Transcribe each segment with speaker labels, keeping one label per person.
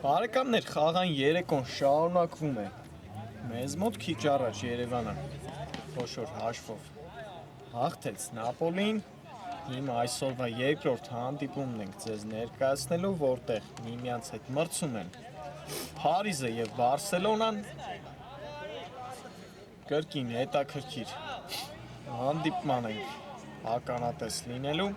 Speaker 1: Բարեկամներ, խաղային երեկոն շարունակվում է։ Մեզ մոտ քիչ առաջ Երևանը խոշոր հաշվով հաղթեց Նապոլին։ Հիմա այսօրվա երկրորդ հանդիպումն ենք ձեզ ներկայացնելու, որտեղ միմյանց հետ մրցում են Փարիզը եւ Բարսելոնան։ Կրկին հետաքրքիր հանդիպման ենք ականատես լինելու։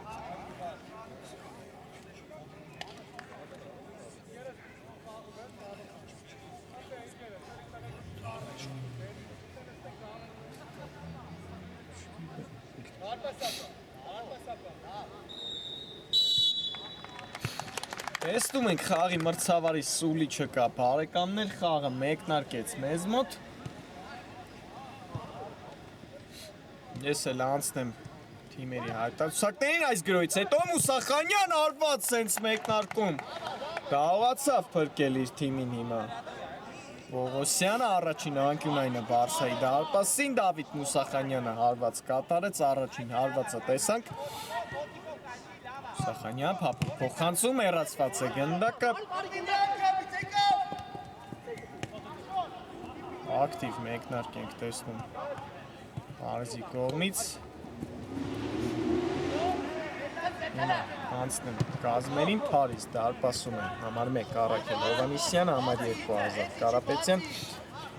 Speaker 1: Տեսնում ենք խաղի մրցավարի սուլի չկա, բարեկամներ, խաղը մեկնարկեց մեզ մոտ։ Ես էլ անցնեմ թիմերի հայտարարություններին այս գրոից հետո Մուսախանյան արված սենց մեկնարկում։ Կարողացավ փրկել իր թիմին հիմա։ Պողոսյանը առաջին անկյունայինը Բարսայի դարպասին, Դավիթ Մուսախանյանը հարված կատարեց, առաջին հարվածը տեսանք։ Մուսախանյան փափուկ փոխանցում, հեռացված է գնդակը։ Ակտիվ մեկնարկ ենք տեսնում Փարիզի կողմից։ Հիմա անցնում կազմերին, Փարիզ դարպասում է համար 1 Առաքել Հովհաննիսյան, համար 2 Ազատ Կարապետյան,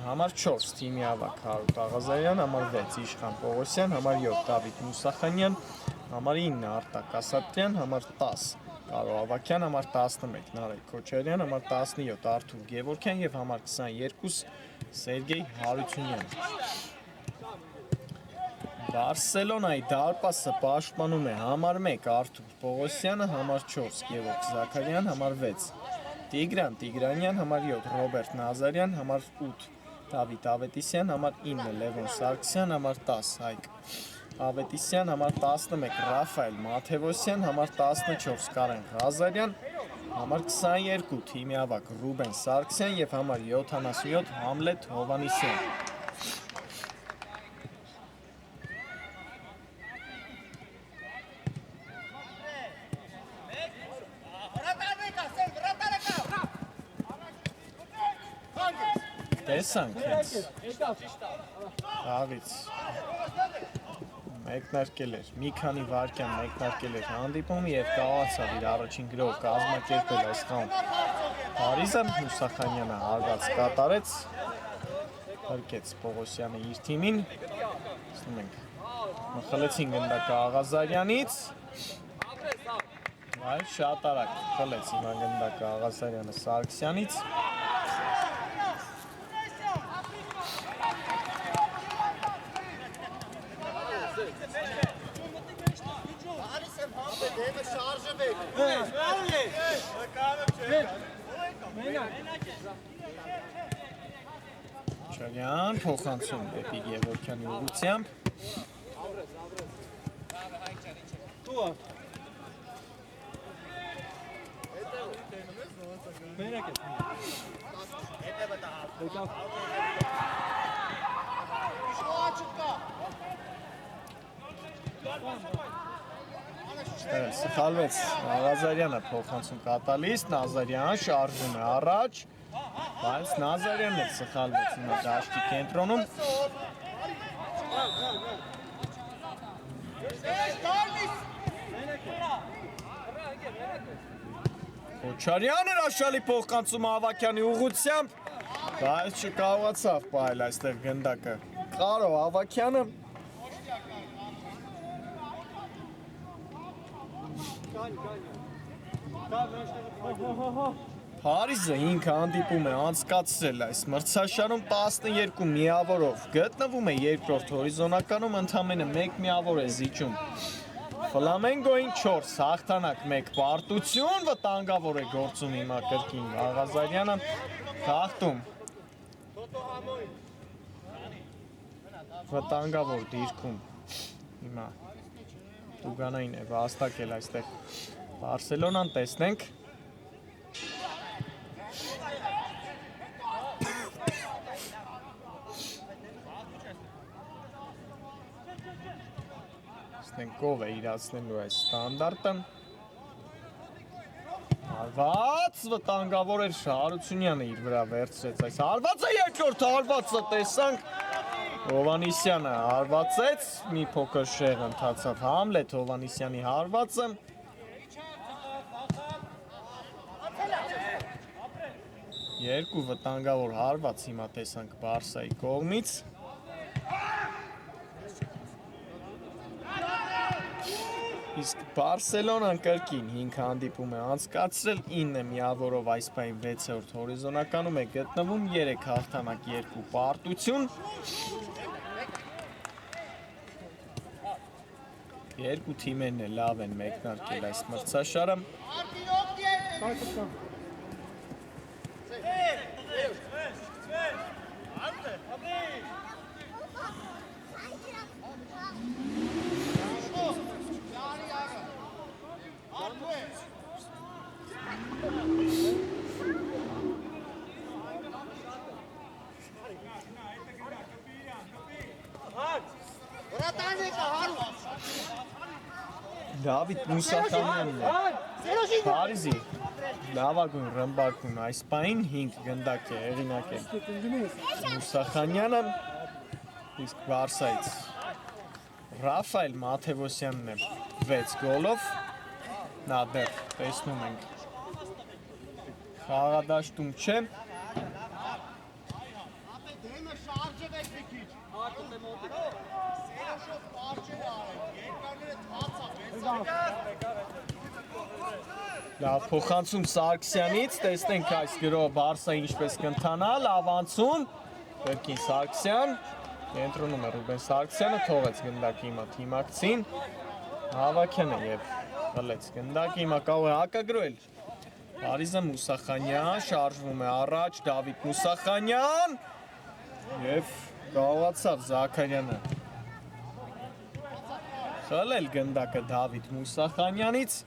Speaker 1: համար 4 թիմի ավակ Հարութ Աղազարյան, համար 6 Իշխան Պողոսյան, համար 7 Դավիթ Մուսախանյան, համար 9 Արտակ Ասատրյան, համար 10 Կարո Ավագյան, համար 11 Նարեկ Քոչարյան, համար 17 Արթուր Գևորգյան եւ համար 22 Սերգեյ Հարությունյան։ Բարսելոնայի դարպասը պաշտպանում է համար 1 Արթուր Պողոսյանը, համար 4 Գևորգ Զաքարյան, համար 6 Տիգրան Տիգրանյան, համար 7 Ռոբերտ Նազարյան, համար 8 Դավիթ Ավետիսյան, համար 9 Լևոն Սարգսյան, համար 10 Հայկ Ավետիսյան, համար 11 Ռաֆայել Մաթևոսյան, համար 14 Կարեն Ղազարյան, համար 22 թիմի ավակ Ռուբեն Սարգսյան եւ համար 77 Համլետ Հովհաննիսյան։ Տեսանք հենց խաղից մեկնարկել էր, մի քանի վայրկյան մեկնարկել էր հանդիպումը եւ կարողացավ իր առաջին գրով կազմակերպել այս խաղում Փարիզը։ Մուսախանյանը հարված կատարեց, փրկեց Պողոսյանը իր թիմին։ Տեսնում ենք, խլեցին գնդակը Աղազարյանից, այլ շատ արագ խլեց հիմա գնդակը Աղազարյանը Սարգսյանից։ Չարյան փոխանցում դեպի Գևորգյանի ուղղությամբ։ Սխալվեց Աղազարյանը փոխանցում կատալիս, Նազարյան շարժում է առաջ, բայց Նազարյանն էլ սխալվեց հիմա դաշտի կենտրոնում։ Քոչարյանը հրաշալի փոխանցում Ավագյանի ուղղությամբ, բայց չկարողացավ պահել այստեղ գնդակը Կարո Ավագյանը։ Փարիզը 5 հանդիպում է անցկացրել այս մրցաշարում 12 միավորով, գտնվում է երկրորդ հորիզոնականում, ընդամենը 1 միավոր է զիջում։ Ֆլամենգոին 4 հաղթանակ, 1 պարտություն, վտանգավոր է գործում հիմա կրկին Աղազարյանը, խախտում վտանգավոր դիրքում հիմա Տուգանային է վաստակել այստեղ Բարսելոնան, տեսնենք։ Տեսնենք ով է իրացնելու այս ստանդարտը։ Հարված վտանգավոր էր Հարությունյանը իր վրա վերցրեց այս հարվածը երկրորդ հարվածը տեսանք Հովանիսյանը հարվածեց մի փոքր շեղ ընթացավ Համլետ Հովանիսյանի հարվածը երկու վտանգավոր հարված հիմա տեսանք Բարսայի կողմից Իսկ Բարսելոնան կրկին 5 հանդիպում է անցկացրել 9 միավորով այս պահին 6-րդ հորիզոնականում է գտնվում 3 հաղթանակ 2 պարտություն Երկու թիմերն էլ լավ են մեկնարկել այս մրցաշարը Դավիթ Մուսախանյանն է Փարիզի լավագույն ռմբարկուն այս պահին 5 գնդակ է հեղինակել Մուսախանյանը իսկ Բարսայից Ռաֆայել Մաթևոսյանն է 6 գոլով նա դեռ տեսնում ենք խաղադաշտում չէ Լավ փոխանցում Սարգսյանից, տեսնենք այս գրոհը Բարսա ինչպես կընթանա, լավ անցում, կրկին Սարգսյան, կենտրոնում է Ռուբեն Սարգսյանը, թողեց գնդակի հիմա թիմակցին, Հավաքյանը և խլեց գնդակի հիմա կարող է հակագրոհել, Փարիզը Մուսախանյան, շարժվում է առաջ, Դավիթ Մուսախանյան և կարողացավ Զաքարյանը խլել գնդակը Դավիթ Մուսախանյանից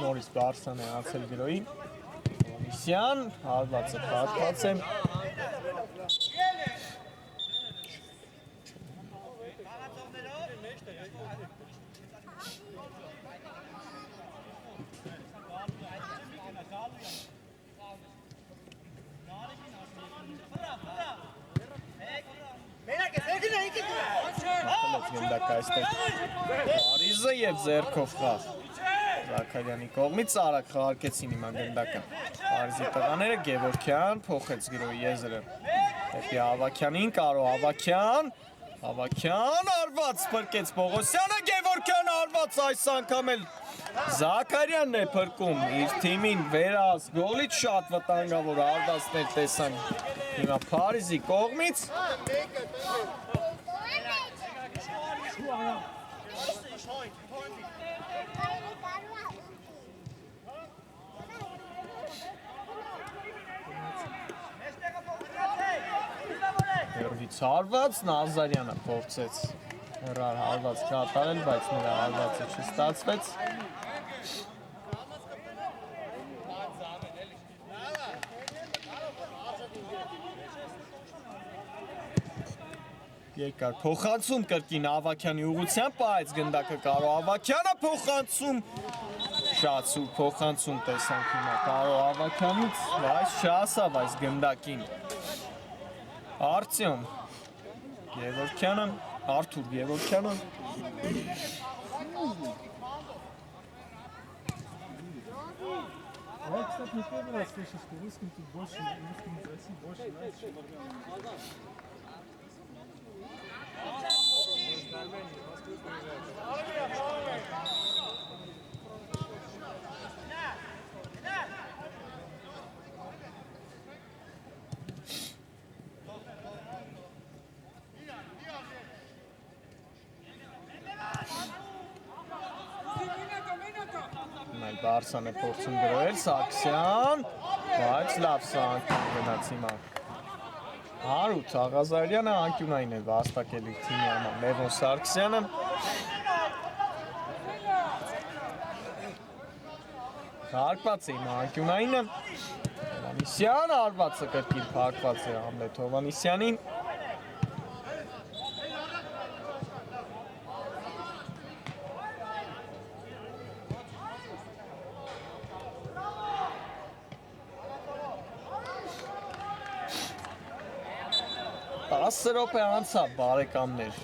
Speaker 1: Նորից Բարսան է անցել գրոյին Հովանիսյան, հարվածը պատված է Փարիզը և ձեռքով խաղ Զաքարյանի կողմից արագ խաղարկեցին հիմա գնդակը Փարիզի տղաները Գևորգյան փոխեց գրոյի եզրը դեպի Հավաքյանին Կարո Հավաքյան արված փրկեց Պողոսյանը Գևորգյան արված այս անգամ էլ Զաքարյանն է փրկում իր թիմին վերահաս գոլից շատ վտանգավոր արվածներ տեսանք հիմա Փարիզի կողմից Հերվից հարված, Նազարյանը փորձեց հեռար հարված կատարել, բայց նրա հարվածը չստացվեց Երկար փոխանցում կրկին Հավաքյանի ուղղությամբ պահեց գնդակը Կարո Հավաքյանը փոխանցում շատ սուր փոխանցում տեսանք հիմա Կարո Հավաքյանից բայց չհասավ այս գնդակին Արտյոմ Գևորգյանը Արթուր Գևորգյանը
Speaker 2: Я, кстати, не первый раз слышу, что русским тут больше, русским из России больше нравится, чем армянам.
Speaker 1: Բարսան է փորձում գրոհել Սարգսյան, բայց լավ սա անկյուն գնաց հիմա։ Հարութ Աղազարյանը անկյունային է վաստակել իր թիմի համար Լևոն Սարգսյանը։ Հարկված է իմ անկյունայինը։ Հովանիսյան արվածը կրկին փակված է Համլետ Հովանիսյանին։ Տասը րոպե անցավ բարեկամներ։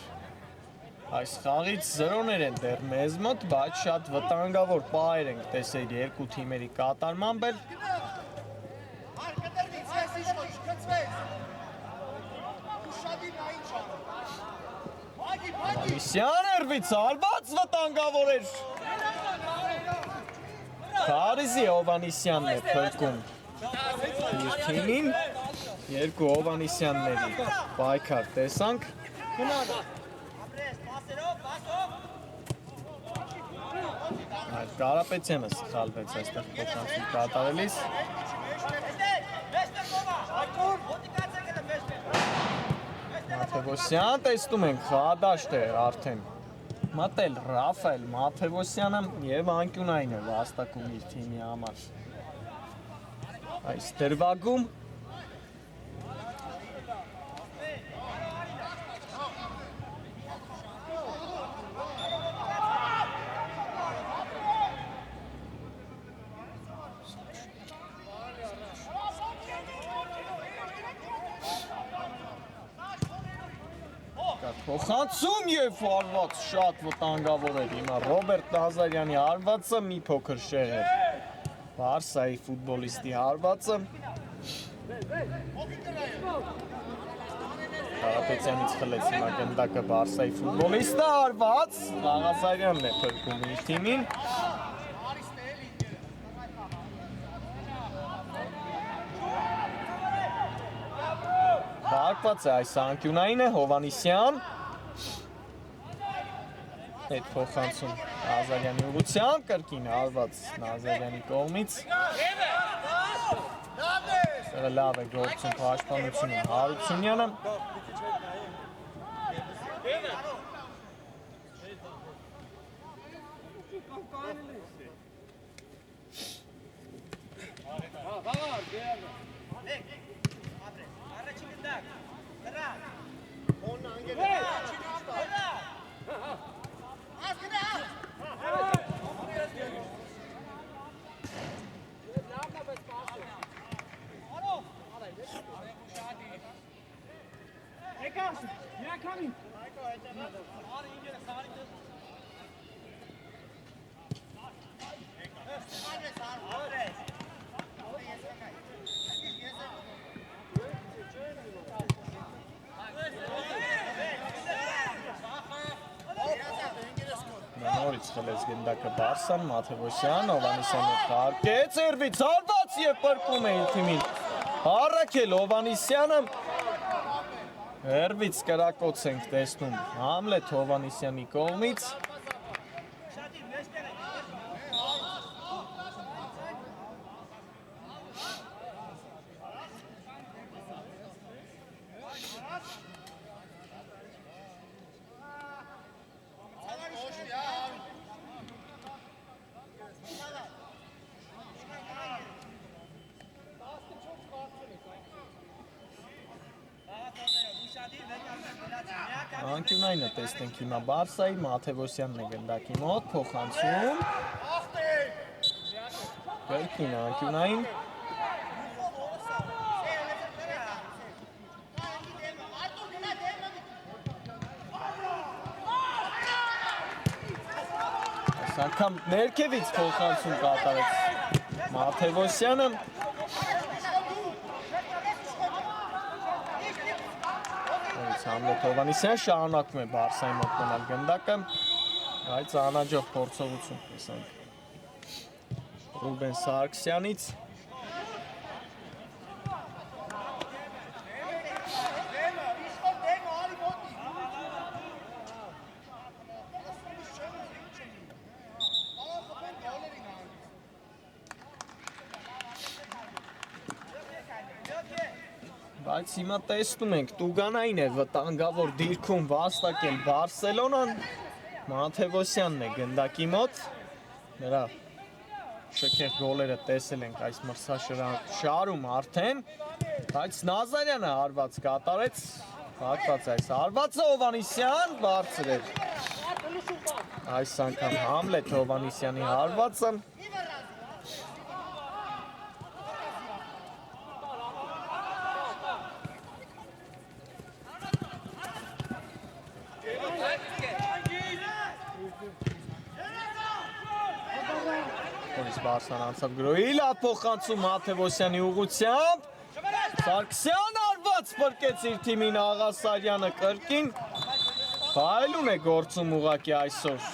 Speaker 1: Այս խաղից 0-ներ են դեռ մեզ մոտ, բայց շատ վտանգավոր պահեր ենք տեսել երկու թիմերի կատարմամբ էլ։ Հովանիսյան երվից արված վտանգավոր էր։ Փարիզի Հովանիսյանն է փրկում իր թիմին։ Երկու Հովանիսյանների պայքար տեսանք։ Կարապետյանը սխալվեց այստեղ փոխանցում կատարելիս։ Մաթևոսյան տեսնում ենք խաղադաշտ է արդեն մտել Ռաֆայել Մաթևոսյանը եւ անկյունային է վաստակում իր թիմի համար։ Այս դրվագում Փոխանցում եւ արված շատ վտանգավոր էր հիմա Ռոբերտ Նազարյանի հարվածը մի փոքր շեղ էր Բարսայի ֆուտբոլիստի հարվածը Կարապետյանից խլեց հիմա գնդակը Բարսայի ֆուտբոլիստը հարված Նազարյանն է փրկում իր թիմին Հարկված է այս անկյունայինը Հովանիսյան Այդ փոխանցում Նազարյանի ուղղությամբ կրկին հարված Նազարյանի կողմից լավ է գործում պաշտպանությունը Հարությունյանը Նորից խլեց գնդակը Բարսան, Մաթևոսյան, Հովանիսյանը կարկեց, երվից հարված և պրկում է իր թիմին Հարակել Հովանիսյանը Երվից կրակոց ենք տեսնում Համլետ Հովանիսյանի կողմից Անկյունայինը տեսնենք հիմա Բարսայի, Մաթևոսյանն է գնդակի մոտ, փոխանցում Կրկին անկյունային Այս անգամ ներքևից փոխանցում կատարեց Մաթևոսյանը Համլետ Հովանիսյան շարունակում է Բարսայի մոտ մնալ գնդակը, բայց անհաջող փորձողություն տեսանք Ռուբեն Սարգսյանից Բայց հիմա տեսնում ենք Տուգանային է վտանգավոր դիրքում վաստակել Բարսելոնան Մաթևոսյանն է գնդակի մոտ նրա շքեղ գոլերը տեսել ենք այս մրցաշարում արդեն, բայց Նազարյանը հարված կատարեց, հակված այս հարվածը Հովանիսյան բարձր էր։ Այս անգամ Համլետ Հովանիսյանի հարվածը։ Որից Բարսան անցավ գրոյի, լավ փոխանցում Մաթևոսյանի ուղղությամբ, Սարգսյան արված պրկեց իր թիմին Աղասարյանը կրկին, փայլուն է գործում ուղղակի այսօր,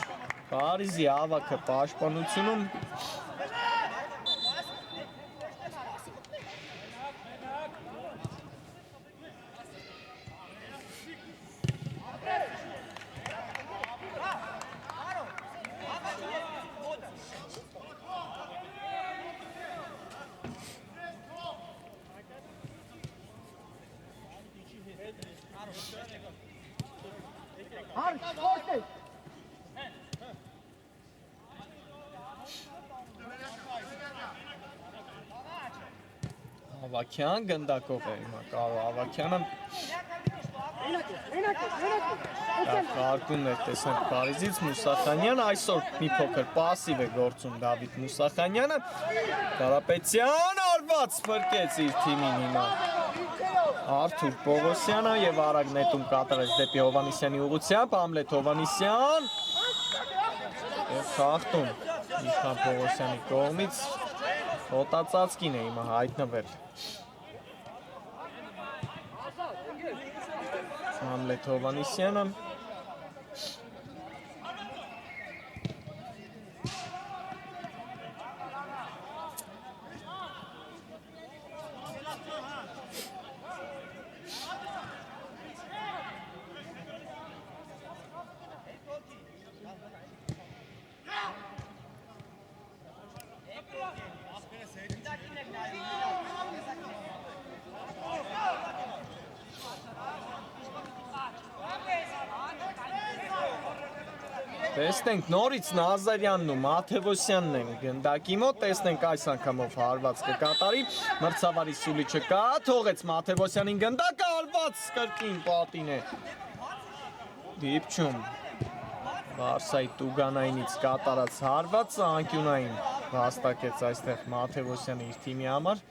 Speaker 1: Փարիզի ավագը պաշտպանությունում, Ավակյան գնդակով է հիմա Կարո Ավակյանը Հարկումն է տեսանք Փարիզից Մուսախանյան, այսօր մի փոքր պասիվ է գործում Դավիթ Մուսախանյանը, Կարապետյան արված փրկեց իր թիմին հիմա Արթուր Պողոսյանը եւ արագ նետում կատարեց դեպի Հովանիսյանի ուղղությամբ, Համլետ Հովանիսյան եւ խախտում Իշխան Պողոսյանի կողմից հոտածածկին է հիմա հայտնվել Համլետ Հովանիսյանը Տեսնենք նորից Նազարյանն ու Մաթևոսյանն են գնդակի մոտ, տեսնենք այս անգամով հարված կկատարի, մրցավարի Սուլիչը կա, թողեց Մաթևոսյանին գնդակը հարված կրկին պատին է դիպչում Բարսայի Տուգանայինից կատարած հարվածը անկյունային վաստակեց այստեղ Մաթևոսյանը իր թիմի համար,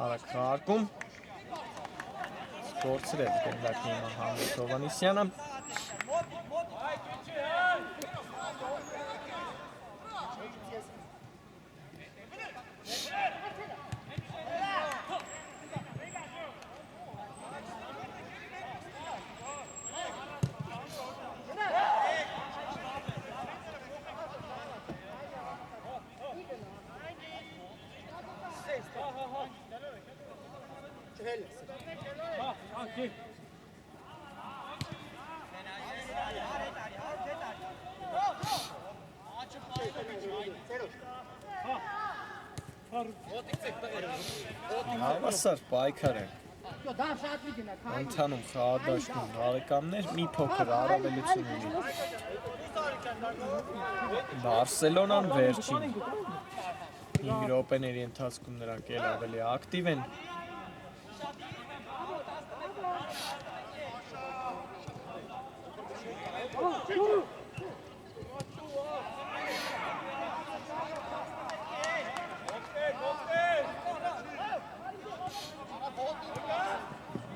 Speaker 1: արագ խաղարկում, կորցրեց գնդակի հիմա Համլետ Հովանիսյանը Հավասար պայքար է ընթանում խաղադաշտում բարեկամներ մի փոքր առավելություն ունի Բարսելոնան վերջին 5 րոպեների ընթացքում նրանք էլ ավելի ակտիվ են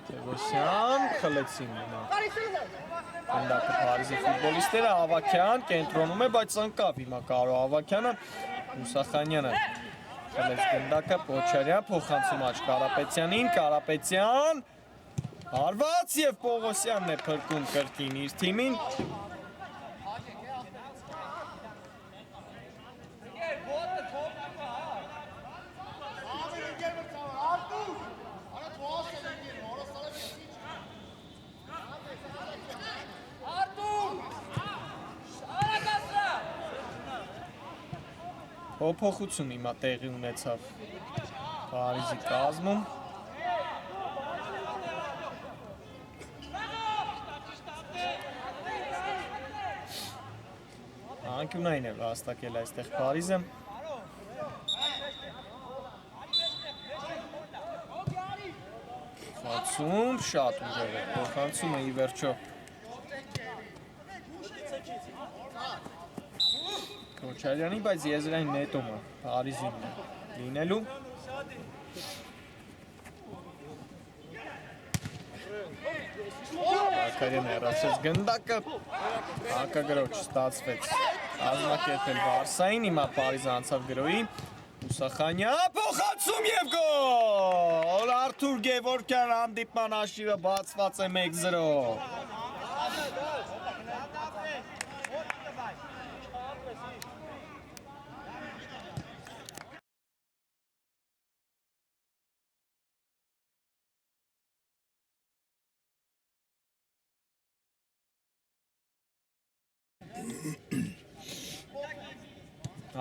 Speaker 1: Տևոսյան խլեցին Գնդակը Փարիզի ֆուտբոլիստերը Ավակյան կենտրոնում է, բայց ընկավ հիմա Կարո Ավակյանը Մուսախանյանը խլեց գնդակը Պոչարյան փոխանցում աճ Կարապետյանին, Կարապետյան հարված եւ Պողոսյանն է փրկում կրկին իր թիմին Փոփոխություն հիմա տեղի ունեցավ Փարիզի կազմում Անկյունային է վաստակել այստեղ Փարիզը փոխանցում, շատ ուժեղ է փոխանցումը ի վերջո Քոչարյանի, բայց եզրային նետումը Փարիզինն է լինելու։ Զաքարյանը հեռացրեց գնդակը, հակագրոչ ստացվեց կազմակերպել Բարսային, հիմա Փարիզը անցավ գրոյի, Մուսախանյան փոխանցում և գոլ! Արթուր Գևորգյան հանդիպման հաշիվը բացված է 1-0։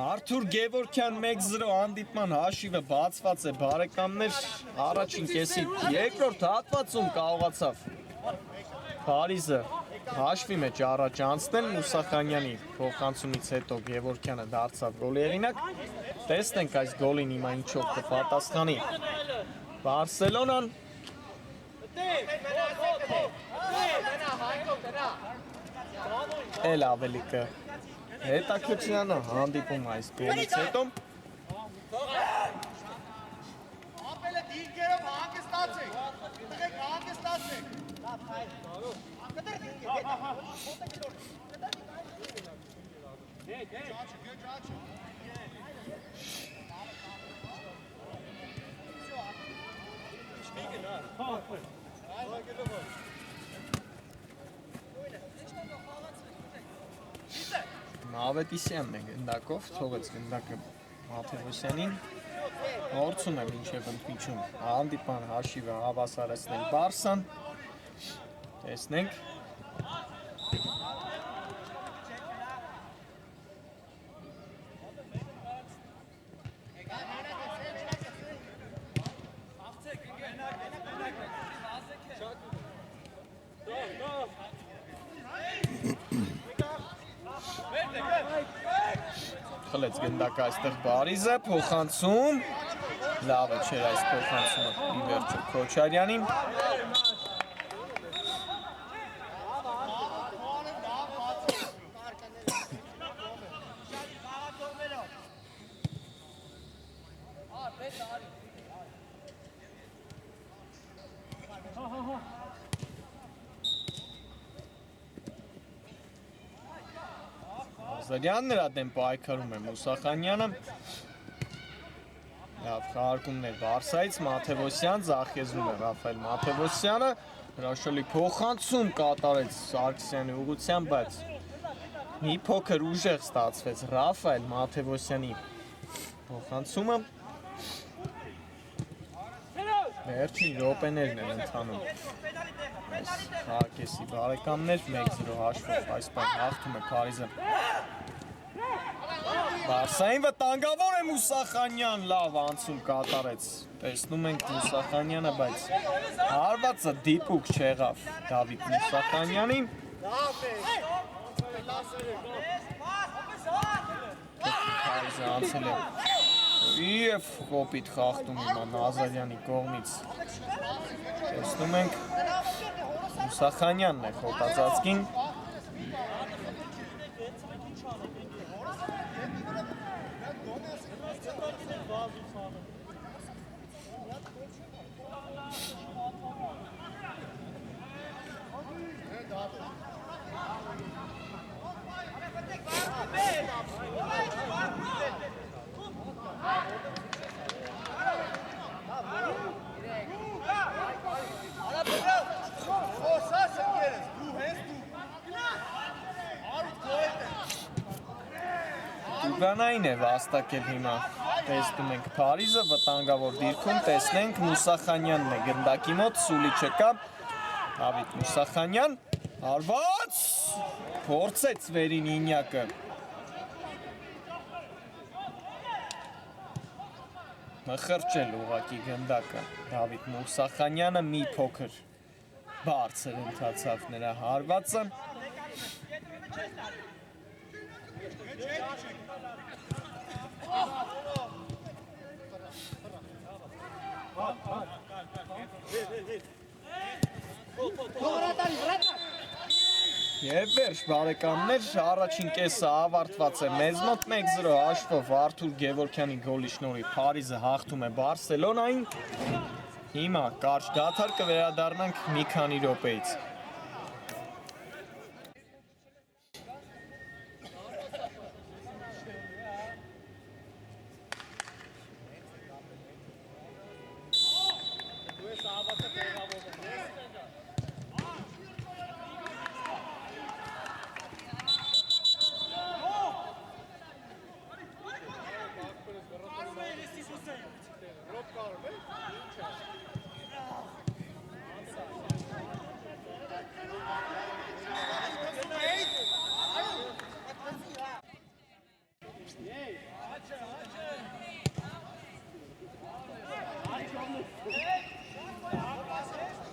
Speaker 1: Արթուր Գևորգյան 1-0 հանդիպման հաշիվը բացված է բարեկամներ, առաջին կեսի երկրորդ հատվածում կարողացավ Փարիզը հաշվի մեջ առաջ անցնել Մուսախանյանի փոխանցումից հետո Գևորգյանը դարձավ գոլի հեղինակ, տեսնենք այս գոլին հիմա ինչով կպատասխանի Բարսելոնան էլ ավելի հետաքրքրանը հանդիպում այս գոլից հետո
Speaker 3: Ապելը դինքերով հանգստացեք, դրեք հանգստացեք։
Speaker 1: Ավետիսյանն է գնդակով, թողեց գնդակը Մաթևոսյանին, գործում է մինչև ընդմիջում հանդիպան հաշիվը հավասարեցնել Բարսան, տեսնենք Խլեց գնդակը այստեղ Փարիզը, փոխանցում, լավ է չէր այս փոխանցումը ի վերջո Քոչարյանին։ Ազարյան նրա դեմ պայքարում է Մուսախանյանը, լավ խաղարկումներ Բարսայից, Մաթևոսյան, ձախեզրում է Ռաֆայել Մաթևոսյանը, հրաշալի փոխանցում կատարեց Սարգսյանի ուղղությամբ, բայց մի փոքր ուժեղ ստացվեց Ռաֆայել Մաթևոսյանի փոխանցումը, վերջին րոպեներն են ընթանում այս խաղակեսի բարեկամներ, 1-0 հաշվով այս պահ հաղթում է Փարիզը։ Բարսային վտանգավոր է Մուսախանյան, լավ անցում կատարեց, տեսնում ենք Մուսախանյանը, բայց հարվածը դիպուկ չեղավ Դավիթ Մուսախանյանին, Փարիզը անցել է և կոպիտ խախտում հիմա Նազարյանի կողմից, տեսնում ենք Մուսախանյանն է խոտածածկին, Տուգանային է վաստակել հիմա, տեսնում ենք Փարիզը, վտանգավոր դիրքում, տեսնենք Մուսախանյանն է գնդակի մոտ, սուլի չկա, Դավիթ Մուսախանյան, հարված, փորձեց վերին ինյակը, մխրճել ուղակի գնդակը, Դավիթ Մուսախանյանը մի փոքր բարձր ընթացավ նրա հարվածը, Եվ վերջ բարեկամներ, առաջին կեսը ավարտված է մեզ մոտ 1-0 հաշվով Արթուր Գևորգյանի գոլի շնորհիվ Փարիզը հաղթում է Բարսելոնային։ Հիմա կարճ դադար կվերադառնանք մի քանի րոպեից։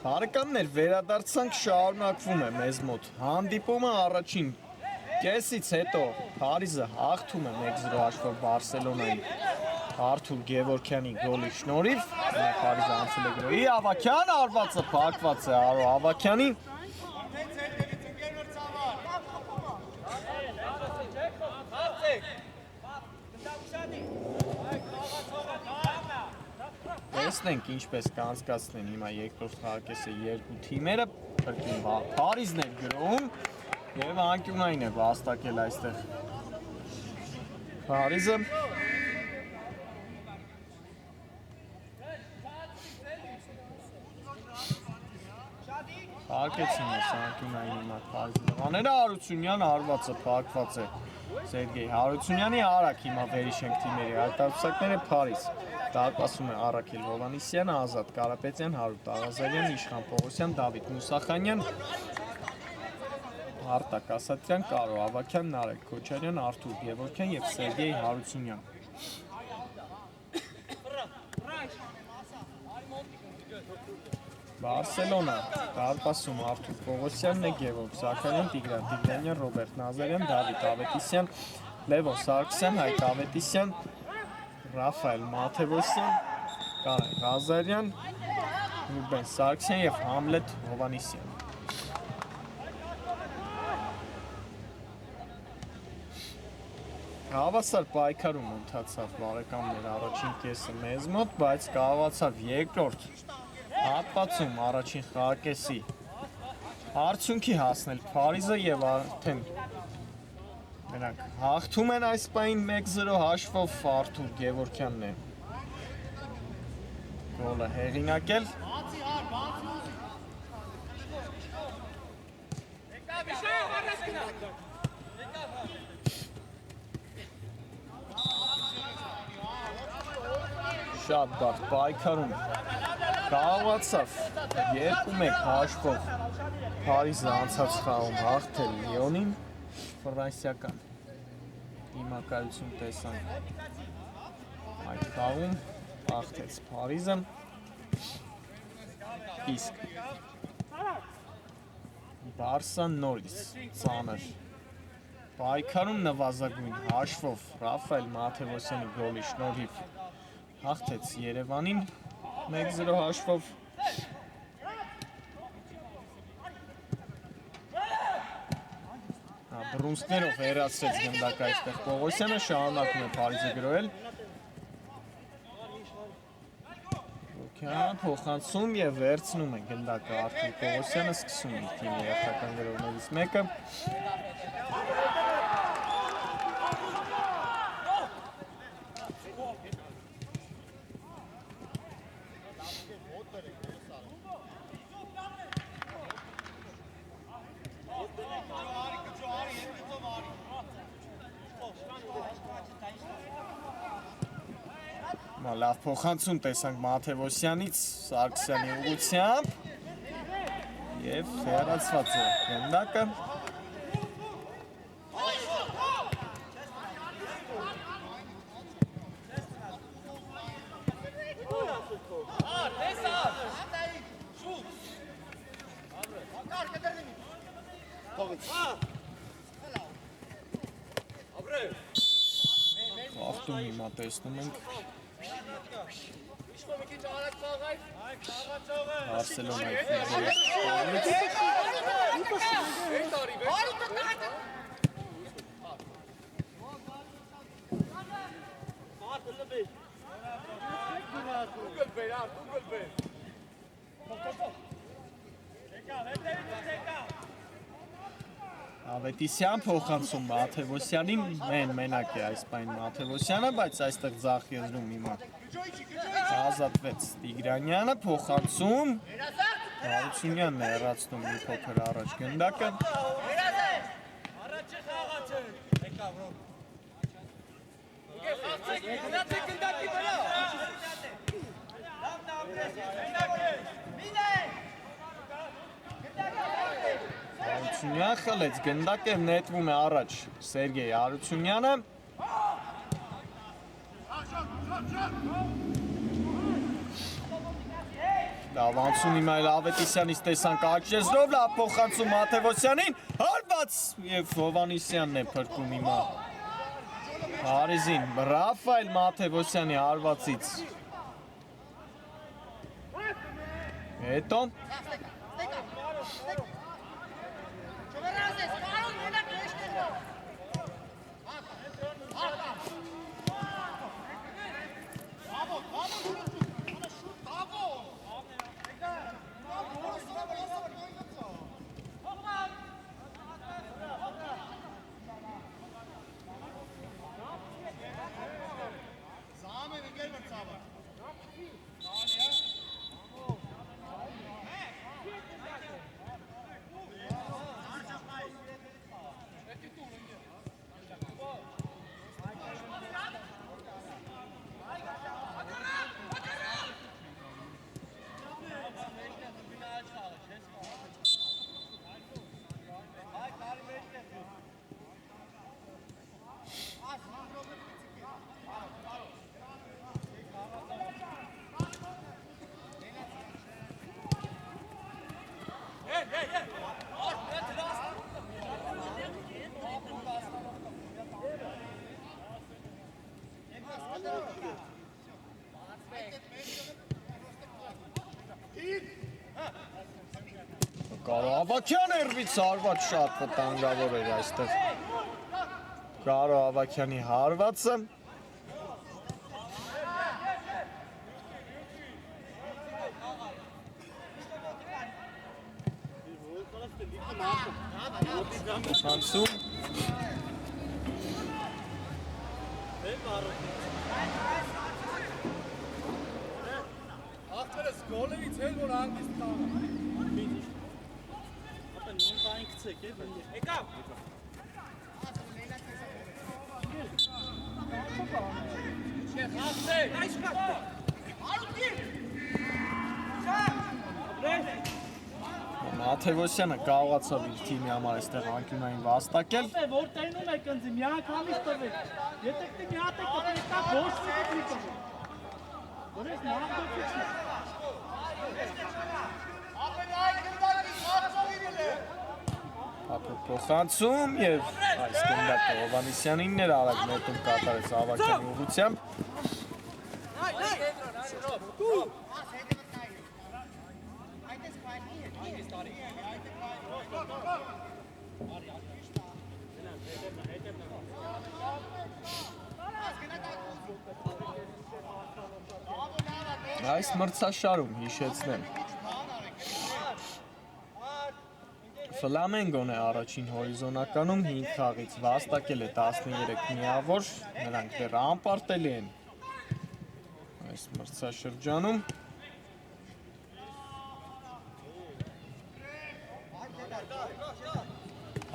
Speaker 1: Բարեկամներ, վերադարձանք, շարունակվում է մեզ մոտ հանդիպումը առաջին կեսից հետո Փարիզը հաղթում է 1-0 հաշվով Բարսելոնային Արթուր Գևորգյանի գոլի շնորհիվ Փարիզը անցել է գրոհի Ավակյան արվածը փակված է Արո Ավակյանի Տեսնենք ինչպես կանցկացնեն հիմա երկրորդ խաղակեսը երկու թիմերը կրկին Փարիզն է գրոհում եւ անկյունային է վաստակել այստեղ Փարիզը Հարկեցին է անկյունային հիմա Փարիզը Աները Հարությունյան արվածը փակված է Սերգեյ Հարությունյանի արագ հիմա վերիշենք թիմերի հայտարարությունները Փարիզ Դարպասում է Արաքել Հովանիսյանը, Ազատ Կարապետյան, Հարութ Աղազարյան, Իշխան Պողոսյան, Դավիթ Մուսախանյան, Արտակ Ասատրյան, Կարո Ավակյան, Նարեկ Քոչարյան, Արթուր Գևորգյան եւ Սերգեյ Հարությունյան։ Բարսելոնա, Դարպասում Արթուր Պողոսյանն է, Գևորգ Զաքարյան, Տիգրան Տիգրանյան, Ռոբերտ Նազարյան, Դավիթ Ավետիսյան, Լևոն Սարգսյան, Հայկ Ավետիսյան, Ռաֆայել Մաթևոսյան, Կարեն Ղազարյան, Ռուբեն Սարգսյան եւ Համլետ Հովանիսյան։ Հավասար պայքարում ընթացավ բարեկամներ առաջին կեսը մեզ մոտ, բայց կավացավ երկրորդ հատվածում առաջին խաղակեսի արդյունքի հասնել Փարիզը եւ արդեն Նրանք հաղթում են այս պահին 1-0 հաշվով Արթուր Գևորգյանն է գոլը հեղինակել Շատ բարդ պայքարում կարողացավ 2-1 հաշվով Փարիզը անցած խաղում հաղթել Լիոնին ֆրանսիական դիմակայություն տեսանք այդ խաղում հաղթեց Փարիզը իսկ Բարսան նորից ծանր պայքարում նվազագույն հաշվով Ռաֆայել Մաթևոսյանի գոլի շնորհիվ հաղթեց Երևանին 1-0 հաշվով Բրունսկներով հեռացրեց գնդակ այստեղ Պողոսյանը շարունակում է Փարիզը գրոհել Ռոքյան փոխանցում եւ վերցնում է գնդակը Արթուր Պողոսյանը սկսում է թիմի հերթական գրողներից մեկը Լավ փոխանցում տեսանք Մաթևոսյանից Սարգսյանի ուղղությամբ եւ հեռացված է գնդակը Ախտում հիմա տեսնում ենք
Speaker 3: Իշտո մի քիչ արագ խաղայր։
Speaker 1: Բարսելոնայի ֆուտբոլիստ։ Ավետիսյան փոխանցում Մաթևոսյանին, մենակ է այս պայն Մաթևոսյանը, բայց այստեղ ձախ եզրում հիմա ազատվեց Տիգրանյանը, փոխանցում Հարությունյանն է հեռացնում մի փոքր առաջ գնդակը։ Հարությունյան խլեց գնդակը, նետվում է առաջ Սերգեյ Հարությունյանը։ Լավ անցում հիմա էլ Ավետիսյանից տեսանք աչեզրով, լավ փոխանցում Մաթևոսյանին, հարված և Հովանիսյանն է փրկում հիմա Հարիզին, Ռաֆայել Մաթևոսյանի հարվածից։ Հետո Կարո Ավակյան երբից հարված շատ վտանգավոր էր այստեղ Կարո Ավակյանի հարվածը Հանցում
Speaker 2: Աղջերս գոլերից հել որ հանգիստ տանը նույն բային կցեք եկավ
Speaker 1: Մաթևոսյանը կարողացավ իր թիմի համար այստեղ անկյունային վաստակել
Speaker 2: որ տենում եք ընձի մի անգամից տվեք եթե կտի մի հատ եք տվեք դա ոչ մի տվեք որ ես նահանգություն
Speaker 1: Ապը փոխանցում և այս գնդակը Հովանիսյանինն էր արագ նետում կատարեց Ավակյանի ուղղությամբ Այս մրցաշարում հիշեցնեմ Ֆլամենգոն է առաջին հորիզոնականում 5 խաղից վաստակել է 13 միավոր, նրանք դեռ անպարտելի են այս մրցաշրջանում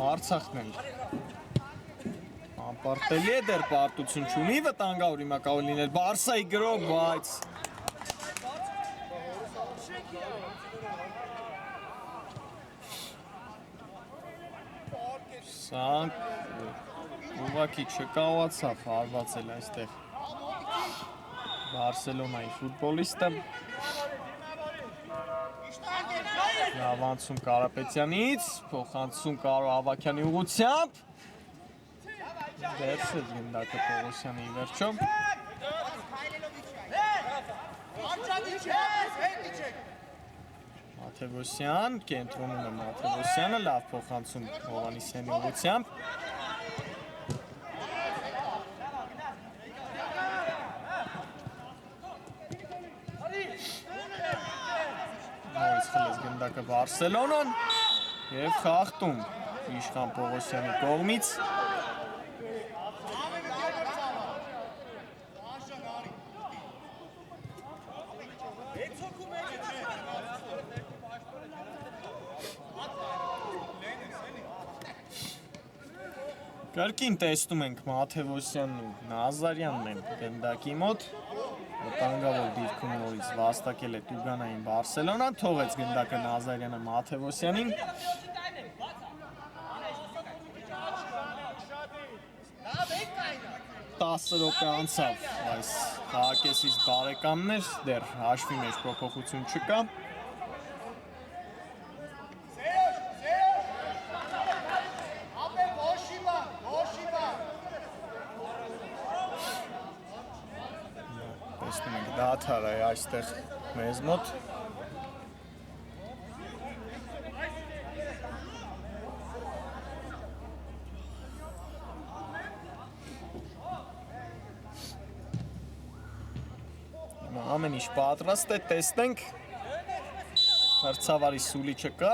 Speaker 1: Արցախն էլ անպարտելի է դեռ պարտություն չունի վտանգավոր հիմա կարող լինել Բարսայի գրոհ, բայց Սանք ուղղակի չկարողացավ հարվածել այստեղ Բարսելոնայի ֆուտբոլիստը Լավ անցում Կարապետյանից, փոխանցում Կարո Ավակյանի ուղղությամբ Դերսեց գնդակը Պողոսյանի վերջո Մաթևոսյան, կենտրոնում է Մաթևոսյանը, լավ փոխանցում Հովանեսյանի ուղղությամբ։ Նորից խլեց գնդակը Բարսելոնան և խախտում Իշխան Պողոսյանի կողմից։ Կրկին տեսնում ենք Մաթևոսյանն ու Նազարյանն են գնդակի մոտ։ Վտանգավոր դիրքում նորից վաստակել է Տուգանային Բարսելոնան, թողեց գնդակը Նազարյանը Մաթևոսյանին։ 10 րոպե անցավ այս հակեսից բարեկամներ, դեռ հաշվի մեջ փոփոխություն չկա։ Տեսնում ենք դադար է այստեղ մեզ մոտ։ Ամեն ինչ պատրաստ է, տեսնենք։ Մրցավարի սուլիչը կա։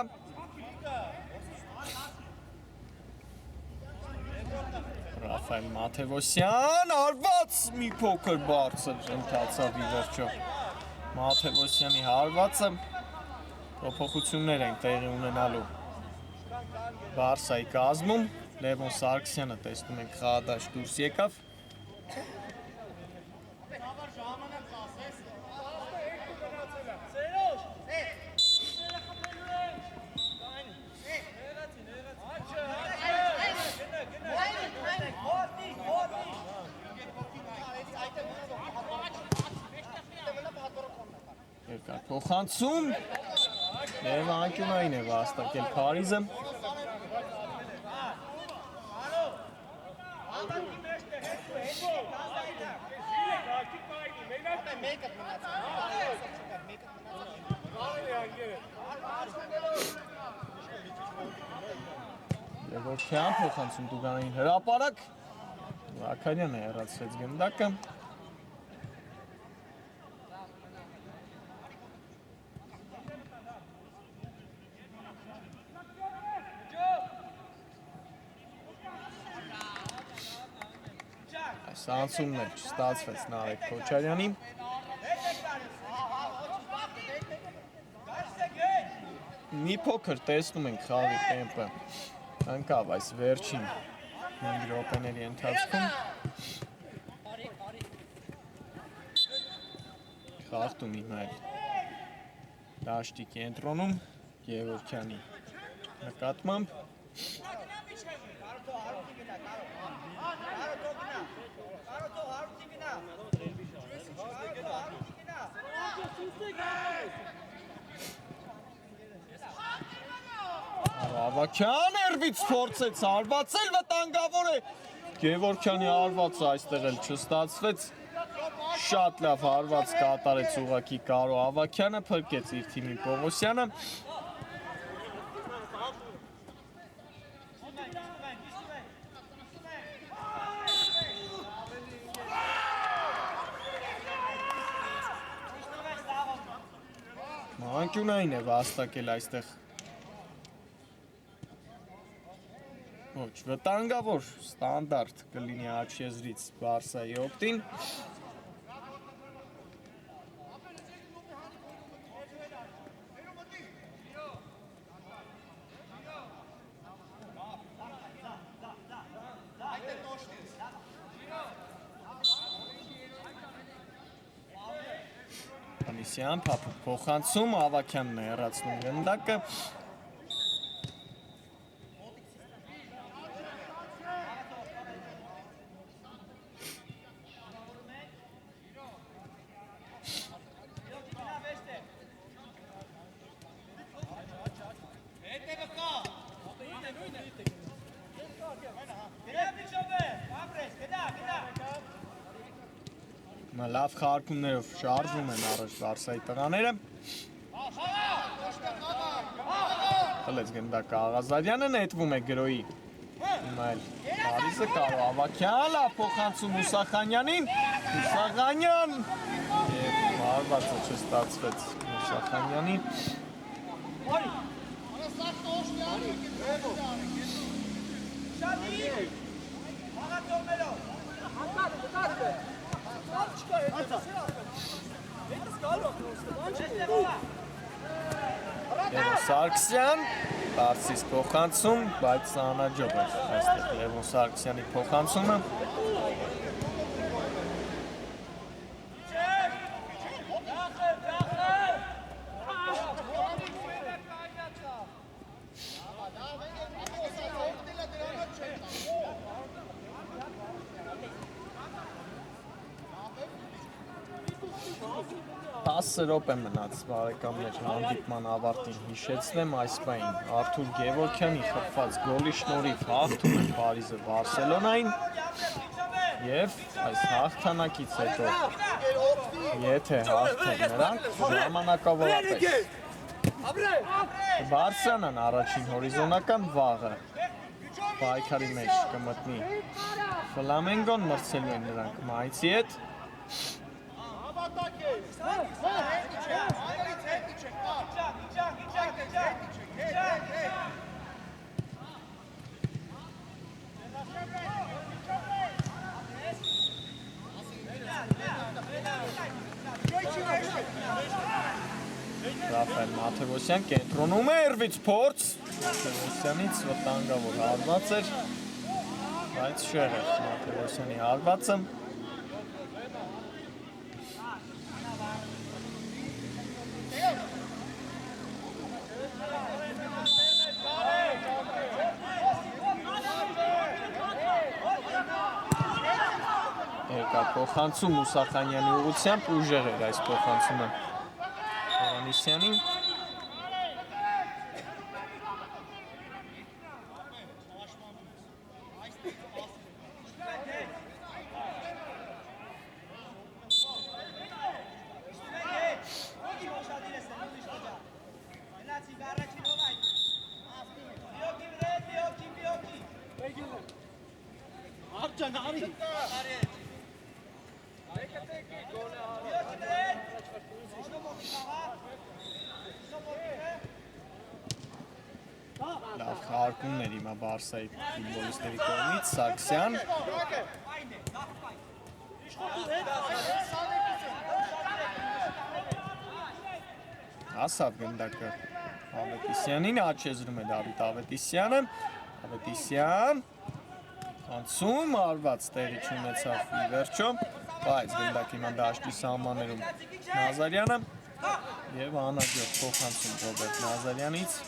Speaker 1: Ռաֆայել Մաթևոսյան, արված մի փոքր բարձր ընթացավ ի վերջո։ Մաթևոսյանի հարվածը փոփոխություններ են տեղի ունենալու Բարսայի կազմում։ Լևոն Սարգսյանը տեսնում ենք խաղադաշտ դուրս եկավ։ Երկար փոխանցում և անկյունային է վաստակել Փարիզը։ Լևորքյան փոխանցում Տուգանային հրապարակ։ Զաքարյանը հեռացրեց գնդակը։ Այս անցումն էլ չստացվեց Նարեկ Քոչարյանին։ Մի փոքր տեսնում ենք խաղի տեմպը ընկավ այս վերջին 5 րոպեների ընթացքում։ Խախտում Իմայել դաշտի կենտրոնում Գևորգյանի նկատմամբ։ Ավակյան երբից փորձեց հարվածել, վտանգավոր է Գևորգյանի հարվածը այստեղ էլ չստացվեց։ Շատ լավ հարված կատարեց ուղղակի Կարո Ավակյանը, փրկեց իր թիմի Պողոսյանը։ Անկյունային է վաստակել այստեղ։ Ոչ, վտանգավոր, ստանդարտ կլինի աջ եզրից Բարսայի օգտին։ Անիսյան փափուկ փոխանցում, Ավակյանն է հեռացնում գնդակը։ Լավ խաղարկումներով շարժում են առաջ Բարսայի տղաները։ Տլեց գնդակը Աղազարյանը նետվում է գրոյի։ Հիմա էլ Փարիզը կարող Ավակյան, լավ փոխանցում Մուսախանյանին, Մուսախանյան և հարվածը չստացվեց Մուսախանյանին։ Լևոն Սարգսյան, Բարսիս փոխանցում, բայց անհաջող էր այստեղ Լևոն Սարգսյանի փոխանցումը։ Րոպե մնաց բարեկամներ հանդիպման ավարտին հիշեցնեմ այս պահին Արթուր Գևորգյանի խփված գոլի շնորհիվ հաղթում է Փարիզը Բարսելոնային եւ այս հաղթանակից հետո եթե հաղթեն նրանք ժամանակավորապես Բարսելոնան առաջին հորիզոնական վաղը պայքարի մեջ կմտնի Ֆլամենգոն մրցելու են նրանք Մայցի հետ Ռաֆայել Մաթևոսյան կենտրոնում է Էրվից փորձ Մաթևոսյանից վտանգավոր հարված էր բայց շեղ էր Մաթևոսյանի հարվածը Երկար փոխանցում Մուսախանյանի ուղղությամբ ուժեղ էր այս փոխանցումը Հովհաննիսյանին Լավ խաղարկումներ հիմա Բարսայի ֆուտբոլիստների կողմից Սարգսյան Ասավ գնդակը Ավետիսյանին աչեզրում է Դավիթ Ավետիսյանը Ավետիսյան անցում արված տեղի չունեցավ ի վերջո բայց գնդակ հիմա դաշտի սահմաններում Նազարյանը եւ անհաջող փոխանցում Ռոբերտ Նազարյանից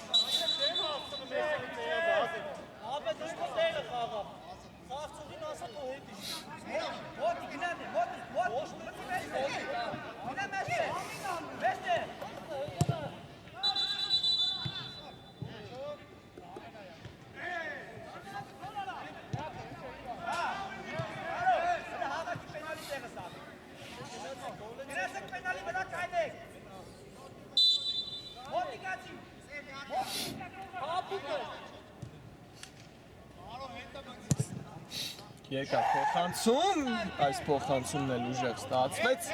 Speaker 1: Երկար փոխանցում, այս փոխանցումն էլ ուժեղ ստացվեց։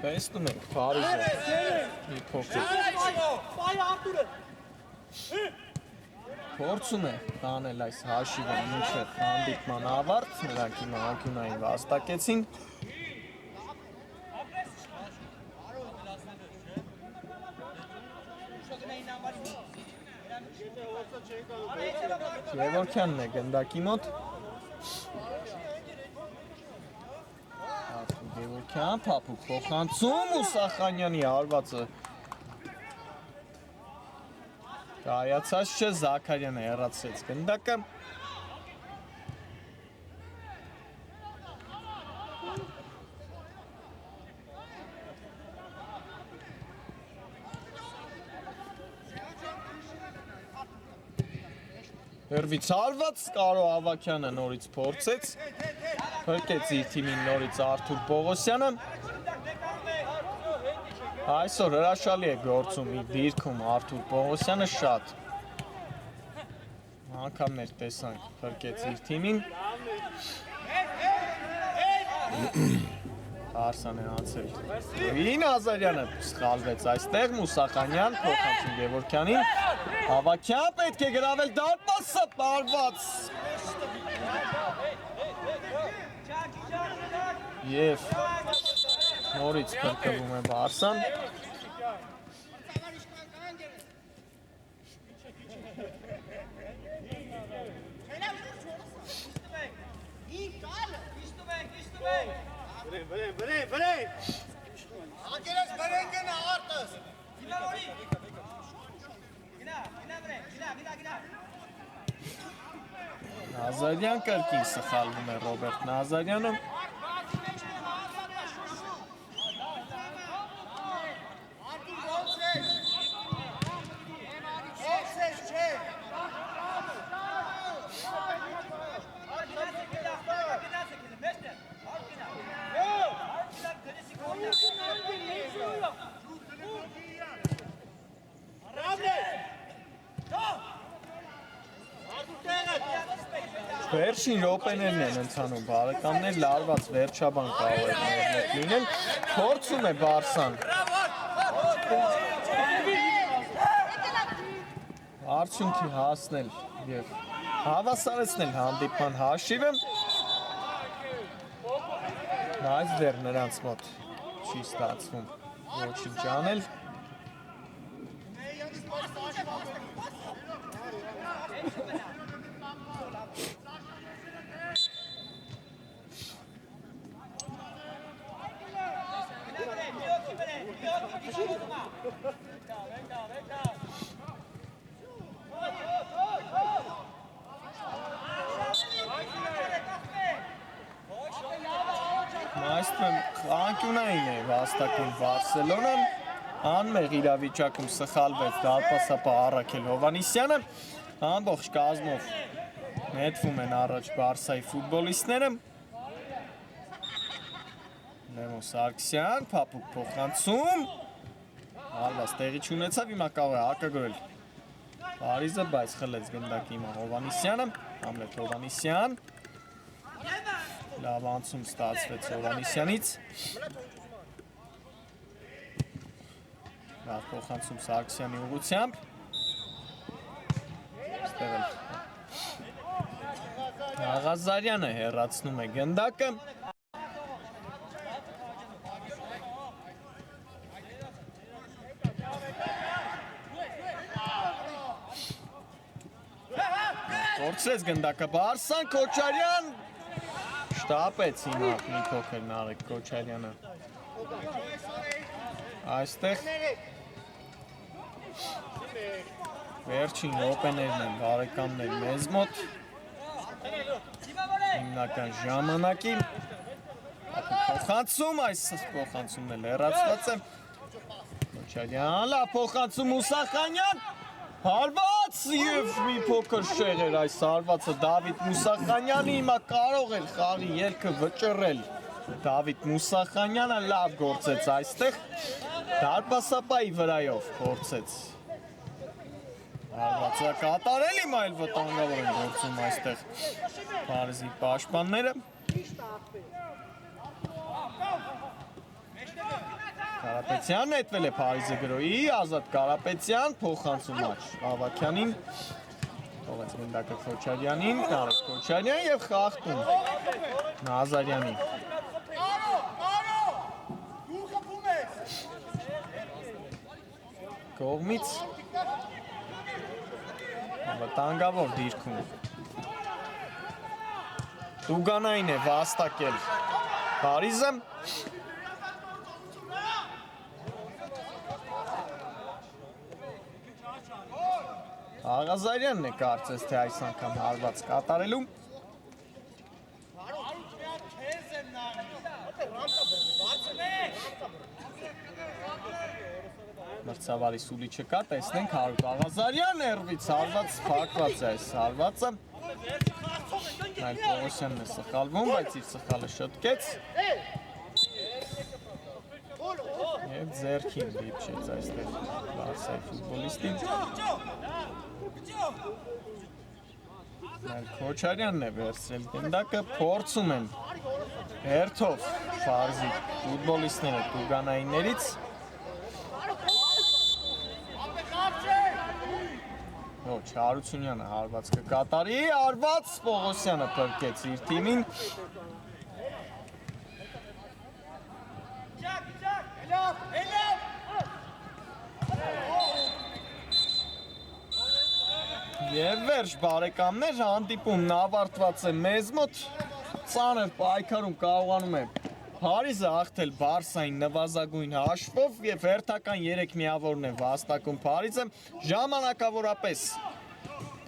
Speaker 1: Տեսնում ենք Փարիզը մի փոքր փորձում է տանել այս հաշիվը մինչև հանդիպման ավարտ, նրանք հիմա անկյունային վաստակեցին։ Գևորգյանն է գնդակի մոտ Գևորգյան փափուկ փոխանցում Մուսախանյանի հարվածը կայացած չէ Զաքարյանը հեռացրեց գնդակը Հերվից հարված Կարո Ավակյանը նորից փորձեց, փրկեց իր թիմին նորից Արթուր Պողոսյանը։ Այսօր հրաշալի է գործում իր դիրքում Արթուր Պողոսյանը շատ։ Անգամներ տեսանք, փրկեց իր թիմին։ Արսան է անցել։ Հին Ազարյանը սխալվեց այստեղ, Մուսախանյան, փոխանցում Գևորգյանին։ Ավակյան պետք է գրավել դարպասը, պարված։ Եվ նորից փրկվում է Բարսան։
Speaker 3: Անկերես բրեն գնա արտս։
Speaker 1: Նազարյան կրկին սխալվում է Ռոբերտ Նազարյանը։ Վերջին րոպեներն են ընթանում, բարեկամներ, լարված վերջաբան կարող է նաև լինել, փորձում է Բարսան։ Արդյունքի հասնել և հավասարեցնել հանդիպման հաշիվը, բայց դեռ նրանց մոտ չի ստացվում ոչինչ անել։ Այստեղ անկյունային է վաստակում Բարսելոնան, անմեղ իրավիճակում սխալվեց դարպասապահ Առաքել Հովհաննիսյանը, ամբողջ կազմով նետվում են առաջ Բարսայի ֆուտբոլիստները։ Լևոն Սարգսյան, փափուկ փոխանցում, հարված տեղի չունեցավ, հիմա կարող է հակագրել Փարիզը, բայց խլեց գնդակի հիմա Հովհաննիսյանը, Համլետ Հովհաննիսյան։ Լավ անցում ստացվեց Հովհաննիսյանից։ Լավ փոխանցում Սարգսյանի ուղղությամբ։ Այստեղ էլ Աղազարյանը հեռացնում է գնդակը։ Կորցրեց գնդակը Բարսան, Քոչարյան շտապեց հիմա մի փոքր Նարեկ Քոչարյանը։ Այստեղ վերջին րոպեներն են բարեկամներ մեզ մոտ հիմնական ժամանակի փոխանցում, այս փոխանցումն էլ հեռացված է Քոչարյան, լավ փոխանցում Մուսախանյան, հարված և մի փոքր շեղեր այս հարվածը Դավիթ Մուսախանյանի, հիմա կարող էր խաղի ելքը վճռել Դավիթ Մուսախանյանը, լավ գործեց այստեղ, դարպասապահի վրայով փորձեց հարվածը կատարել, հիմա էլ վտանգավոր են գործում այստեղ Փարիզի պաշտպանները։ Կարապետյան նետվել է Փարիզի գրոյի, Ազատ Կարապետյան, փոխանցում աչ Ավակյանին, թողեց գնդակը Քոչարյանին, Նարեկ Քոչարյան և խախտում Նազարյանին։ Կողմից վտանգավոր դիրքում։ Տուգանային է վաստակել Փարիզը։ Աղազարյանն է կարծես, թե այս անգամ հարված կատարելու։ Մրցավարի սուլի չկա, տեսնենք Հարութ Աղազարյան ներվից հարված փակված է այս հարվածը։ Այլ Պողոսյանն է սխալվում, բայց իր սխալը շտկեց։ Եվ ձեռքին դիպչեց այստեղ Բարսայի ֆուտբոլիստին։ Այլ Քոչարյանն է վերցրել գնդակը, փորձում են հերթով Ֆարզի ֆուտբոլիստները Տուգանայիններից։ Ոչ, Հարությունյանը հարված կկատարի, հարված Պողոսյանը փրկեց իր թիմին։ Եվ վերջ բարեկամներ, հանդիպումն ավարտված է մեզ մոտ, ծանր պայքարում կարողանում է Փարիզը հաղթել Բարսային նվազագույն հաշվով և հերթական 3 միավորն է վաստակում Փարիզը, ժամանակավորապես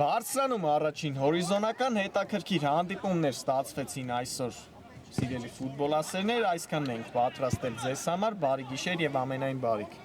Speaker 1: բարձրանում առաջին հորիզոնական հետաքրքիր հանդիպումներ ստացվեցին այսօր։ Սիրելի ֆուտբոլասերներ, այսքանն ենք պատրաստել ձեզ համար, բարի գիշեր և ամենայն բարիք։